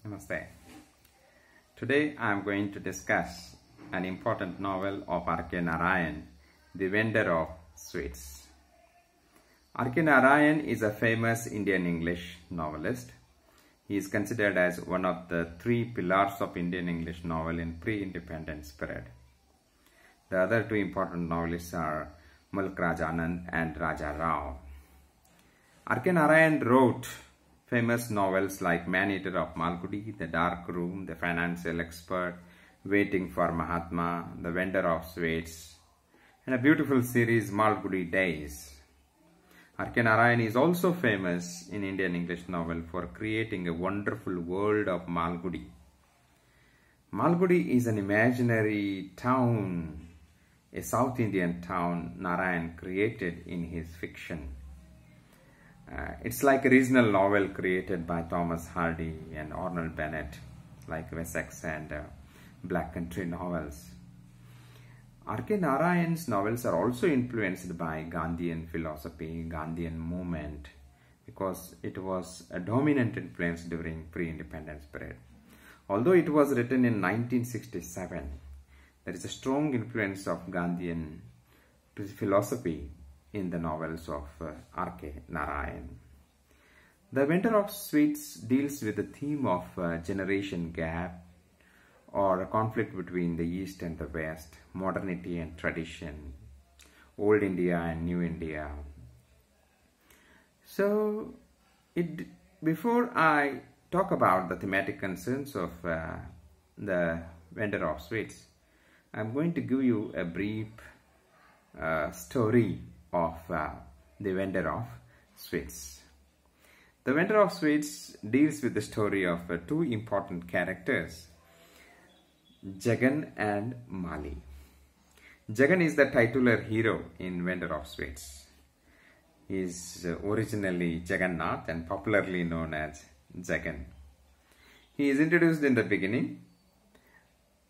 Namaste. Today I am going to discuss an important novel of R.K. Narayan, The Vendor of Sweets. R.K. Narayan is a famous Indian English novelist. He is considered as one of the three pillars of Indian English novel in pre-independence period. The other two important novelists are Mulk Rajanand and Raja Rao. R.K. Narayan wrote famous novels like Man-Eater of Malgudi, The Dark Room, The Financial Expert, Waiting for Mahatma, The Vendor of Sweets, and a beautiful series Malgudi Days. R.K. Narayan is also famous in Indian English novel for creating a wonderful world of Malgudi. Malgudi is an imaginary town, a South Indian town Narayan created in his fiction. It's like a regional novel created by Thomas Hardy and Arnold Bennett, like Wessex and Black Country novels. R.K. Narayan's novels are also influenced by Gandhian philosophy, Gandhian movement, because it was a dominant influence during pre-independence period. Although it was written in 1967, there is a strong influence of Gandhian philosophy in the novels of R.K. Narayan. The Vendor of Sweets deals with the theme of generation gap or a conflict between the East and the West, modernity and tradition, old India and new India. So, before I talk about the thematic concerns of the Vendor of Sweets, I'm going to give you a brief story of The Vendor of Sweets. The Vendor of Sweets deals with the story of two important characters, Jagan and Mali. Jagan is the titular hero in Vendor of Sweets. He is originally Jagannath and popularly known as Jagan. He is introduced in the beginning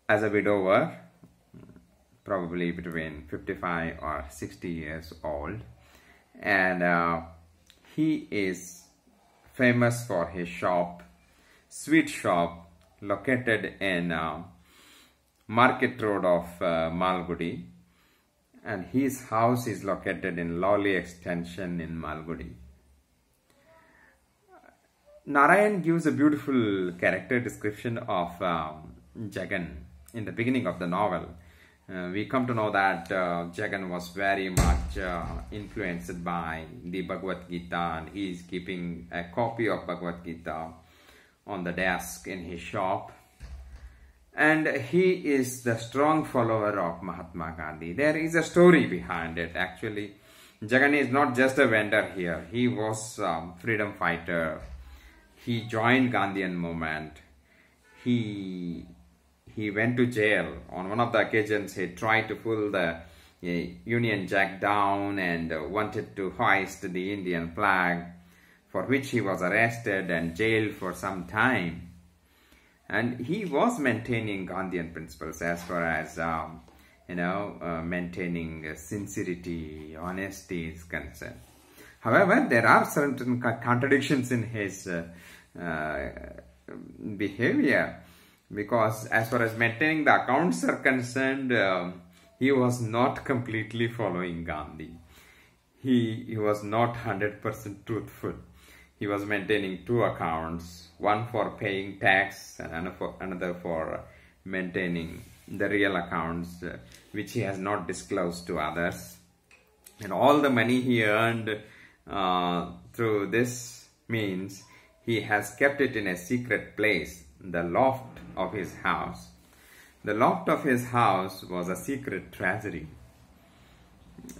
as a widower, probably between 55 or 60 years old, and he is famous for his shop, sweet shop, located in Market Road of Malgudi, and his house is located in Lawley Extension in Malgudi. Narayan gives a beautiful character description of Jagan in the beginning of the novel. We come to know that Jagan was very much influenced by the Bhagavad Gita, and he is keeping a copy of Bhagavad Gita on the desk in his shop. And he is the strong follower of Mahatma Gandhi. There is a story behind it. Actually, Jagan is not just a vendor here. He was a freedom fighter. He joined Gandhian movement. He went to jail. On one of the occasions, he tried to pull the Union Jack down and wanted to hoist the Indian flag, for which he was arrested and jailed for some time. And he was maintaining Gandhian principles as far as, maintaining sincerity, honesty is concerned. However, there are certain contradictions in his behavior, because as far as maintaining the accounts are concerned, he was not completely following Gandhi. He was not 100% truthful. He was maintaining two accounts, one for paying tax and another for maintaining the real accounts, which he has not disclosed to others. And all the money he earned through this means he has kept it in a secret place, the loft of his house. The loft of his house was a secret treasury.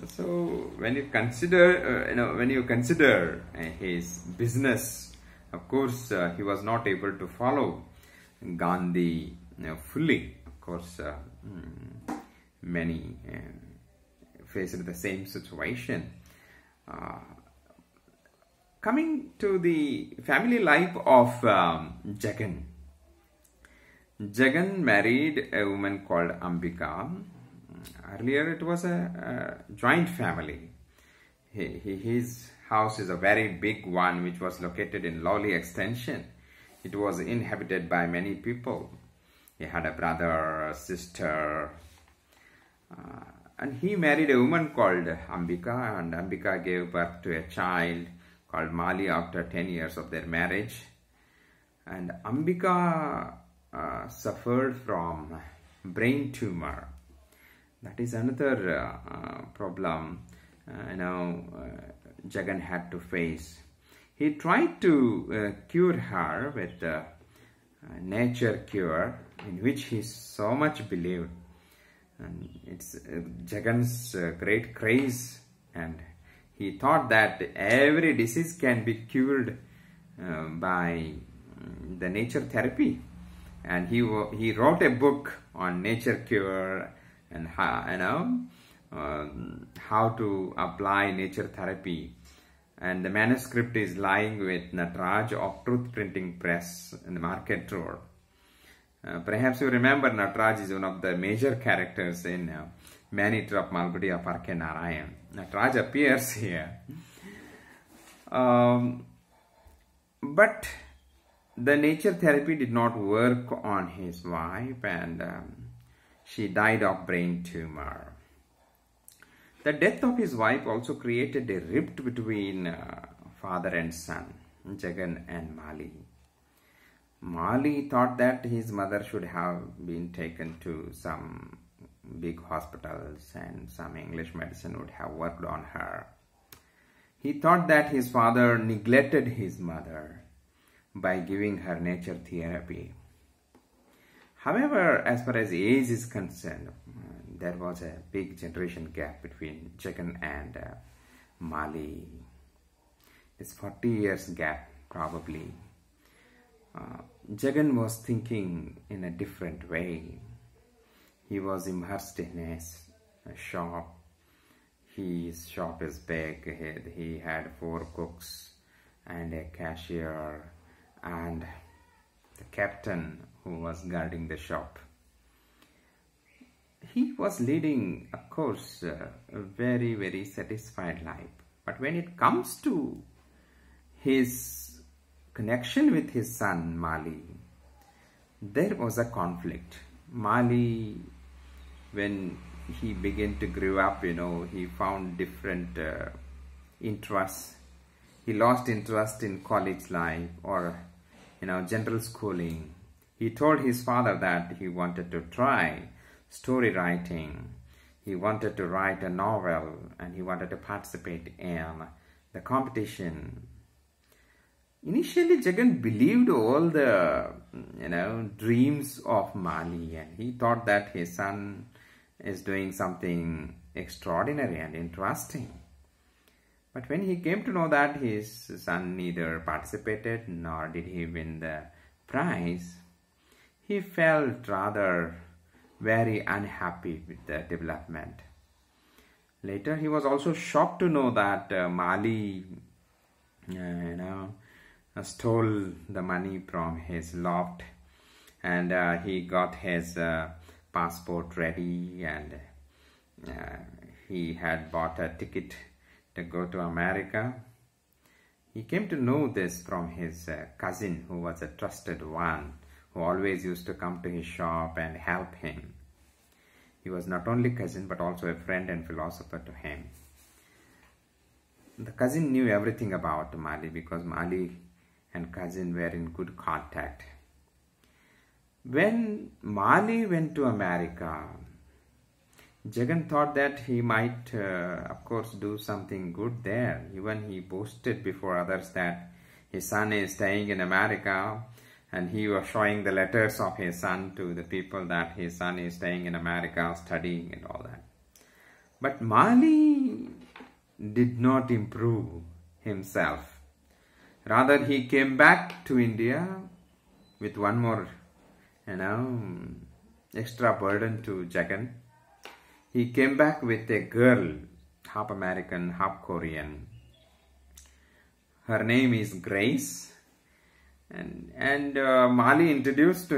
So when you consider his business, of course he was not able to follow Gandhi fully. Of course, many faced the same situation. Coming to the family life of Jagan. Jagan married a woman called Ambika. Earlier it was a joint family. His house is a very big one, which was located in Lawley Extension. It was inhabited by many people. He had a brother, a sister, and he married a woman called Ambika, and Ambika gave birth to a child called Mali after 10 years of their marriage. And Ambika suffered from brain tumor. That is another problem Jagan had to face. He tried to cure her with nature cure, in which he so much believed. And it's Jagan's great craze, and he thought that every disease can be cured by the nature therapy. And he wrote a book on nature cure and how to apply nature therapy. And the manuscript is lying with Nataraj of Truth Printing Press in the market drawer. Perhaps you remember Nataraj is one of the major characters in Man-Eater of Malgudi of R.K. Narayan. Nataraj appears here. But the nature therapy did not work on his wife, and she died of brain tumor. The death of his wife also created a rift between father and son, Jagan and Mali. Mali thought that his mother should have been taken to some big hospitals and some English medicine would have worked on her. He thought that his father neglected his mother by giving her nature therapy. However, as far as age is concerned, there was a big generation gap between Jagan and Mali. It's 40 years gap probably. Jagan was thinking in a different way. He was immersed in his shop. His shop is big. He had 4 cooks and a cashier and the captain who was guarding the shop. He was leading, of course, a very, very satisfied life. But when it comes to his connection with his son, Mali, there was a conflict. Mali, when he began to grow up, he found different interests. He lost interest in college life or, general schooling. He told his father that he wanted to try story writing. He wanted to write a novel and he wanted to participate in the competition. Initially, Jagan believed all the, dreams of Mali, and he thought that his son is doing something extraordinary and interesting. But when he came to know that his son neither participated nor did he win the prize, he felt rather very unhappy with the development. Later, he was also shocked to know that Mali, stole the money from his loft, and he got his passport ready, and he had bought a ticket to go to America. He came to know this from his cousin, who was a trusted one, who always used to come to his shop and help him. He was not only cousin but also a friend and philosopher to him. The cousin knew everything about Mali because Mali and cousin were in good contact. When Mali went to America, Jagan thought that he might, of course, do something good there. Even he boasted before others that his son is staying in America, and he was showing the letters of his son to the people that his son is staying in America, studying and all that. But Mali did not improve himself. Rather, he came back to India with one more, extra burden to Jagan. He came back with a girl, half American, half Korean. Her name is Grace. And Mali introduced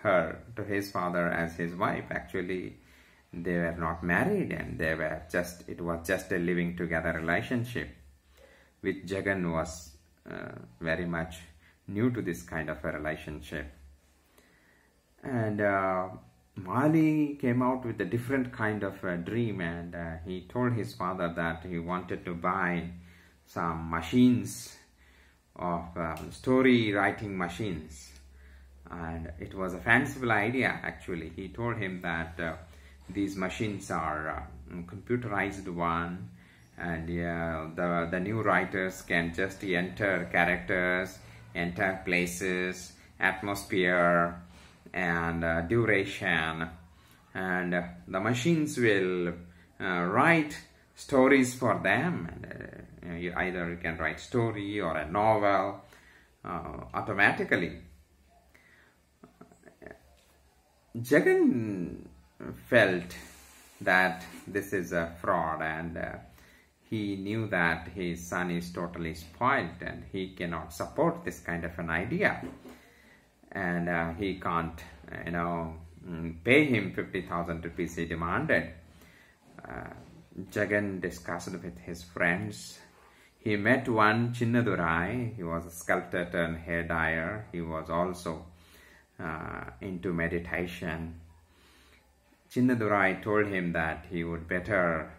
her to his father as his wife. Actually, they were not married, and it was just a living together relationship, which Jagan was very much new to this kind of a relationship. And Mali came out with a different kind of a dream, and he told his father that he wanted to buy some machines of story writing machines. And it was a fanciful idea actually. He told him that these machines are computerized one, and the new writers can just enter characters, enter places, atmosphere, and duration, and the machines will write stories for them. And, either you can write story or a novel automatically. Jagan felt that this is a fraud, and he knew that his son is totally spoiled and he cannot support this kind of an idea. And he can't, pay him 50,000 rupees he demanded. Jagan discussed with his friends. He met one Chinnadurai. He was a sculptor and hair dyer. He was also into meditation. Chinnadurai told him that he would better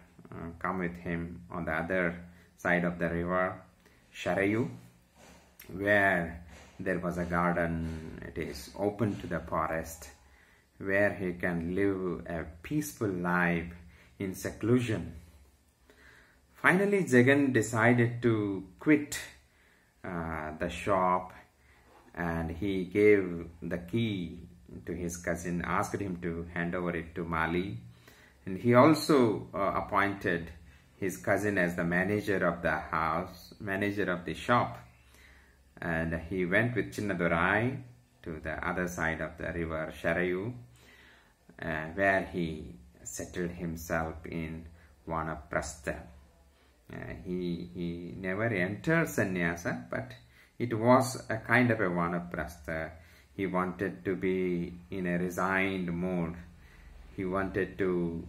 come with him on the other side of the river, Sharayu, where there was a garden. It is open to the forest, where he can live a peaceful life in seclusion. Finally, Jagan decided to quit the shop, and he gave the key to his cousin, asked him to hand over it to Mali. And he also appointed his cousin as the manager of the house, manager of the shop. And he went with Chinnadurai to the other side of the river Sharayu, where he settled himself in Vanaprastha. He never entered sannyasa, but it was a kind of a Vanaprastha. He wanted to be in a resigned mood. He wanted to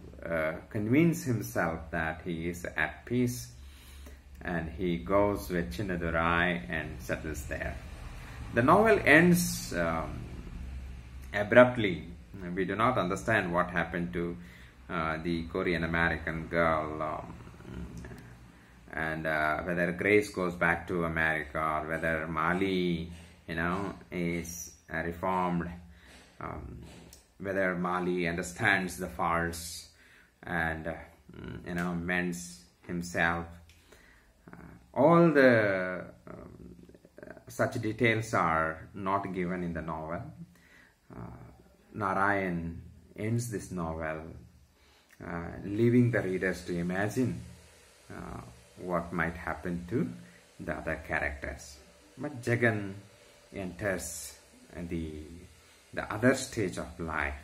convince himself that he is at peace, and he goes with Chinnadurai and settles there. The novel ends abruptly. We do not understand what happened to the Korean American girl, and whether Grace goes back to America, or whether Mali, is reformed, whether Mali understands the faults and mends himself. All the such details are not given in the novel. Narayan ends this novel leaving the readers to imagine what might happen to the other characters. But Jagan enters the other stage of life.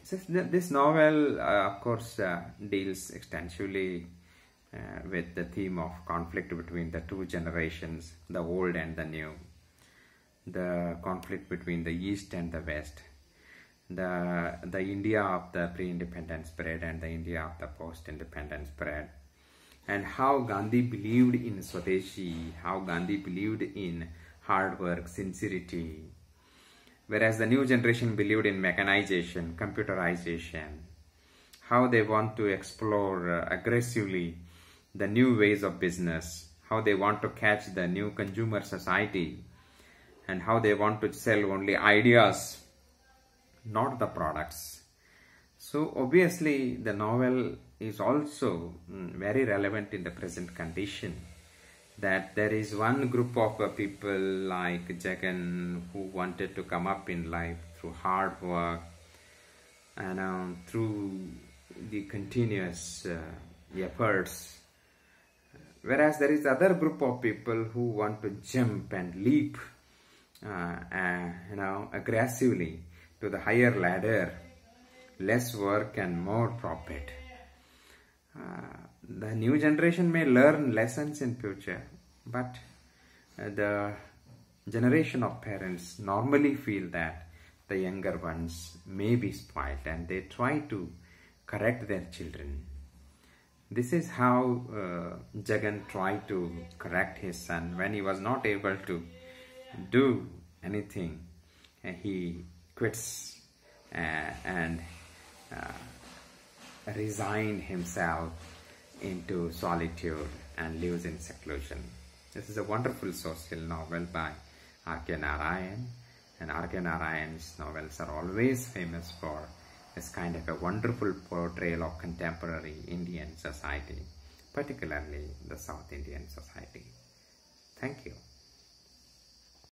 So this novel, of course, deals extensively with the theme of conflict between the two generations, the old and the new, the conflict between the East and the West, the India of the pre-independence period and the India of the post-independence period, and how Gandhi believed in Swadeshi, how Gandhi believed in hard work, sincerity, whereas the new generation believed in mechanization, computerization, how they want to explore aggressively the new ways of business, how they want to catch the new consumer society, and how they want to sell only ideas, not the products. So obviously the novel is also very relevant in the present condition, that there is one group of people like Jagan who wanted to come up in life through hard work and through the continuous efforts, whereas there is other group of people who want to jump and leap aggressively to the higher ladder, less work and more profit. The new generation may learn lessons in future, but the generation of parents normally feel that the younger ones may be spoiled, and they try to correct their children. This is how Jagan tried to correct his son. When he was not able to do anything, he quits and resigned himself into solitude and lives in seclusion. This is a wonderful social novel by R.K. Narayan, and R.K. Narayan's novels are always famous for this kind of a wonderful portrayal of contemporary Indian society, particularly the South Indian society. Thank you.